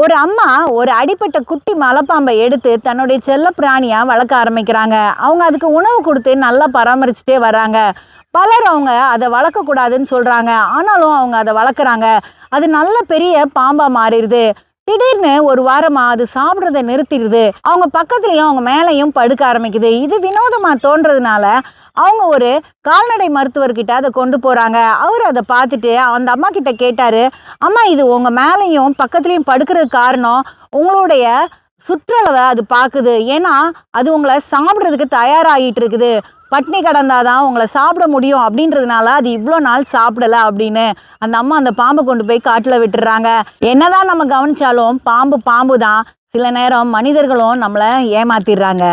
ஒரு அம்மா ஒரு அடிப்பட்ட குட்டி மலைப்பாம்பை எடுத்து தன்னுடைய செல்ல பிராணியா வளர்க்க ஆரம்பிக்கிறாங்க. அவங்க அதுக்கு உணவு கொடுத்து நல்லா பராமரிச்சுட்டே வர்றாங்க. பலர் அவங்க அதை வளர்க்கக்கூடாதுன்னு சொல்றாங்க. ஆனாலும் அவங்க அதை வளர்க்குறாங்க. அது நல்ல பெரிய பாம்பா மாறிடுது. திடீர்னு ஒரு வாரமா அது சாப்பிட்றத நிறுத்திடுது. அவங்க பக்கத்துலயும் அவங்க மேலையும் படுக்க ஆரம்பிக்குது. இது வினோதமா தோன்றதுனால அவங்க ஒரு கால்நடை மருத்துவர்கிட்ட அதை கொண்டு போறாங்க. அவர் அதை பார்த்துட்டு அந்த அம்மா கிட்ட கேட்டாரு, அம்மா இது உங்க மேலையும் பக்கத்துலயும் படுக்கிறதுக்கு காரணம் உங்களுடைய சுற்றளவை அது பார்க்குது. ஏன்னா அது உங்களை சாப்பிட்றதுக்கு தயாராகிட்டு இருக்குது. பட்னி கடந்தாதான் உங்களை சாப்பிட முடியும் அப்படின்றதுனால அது இவ்வளோ நாள் சாப்பிடல அப்படின்னு அந்த அம்மா அந்த பாம்பை கொண்டு போய் காட்டில் விட்டுறாங்க. என்னதான் நம்ம கவனிச்சாலும் பாம்பு பாம்பு தான். சில நேரம் மனிதர்களும் நம்மளை ஏமாத்திடுறாங்க.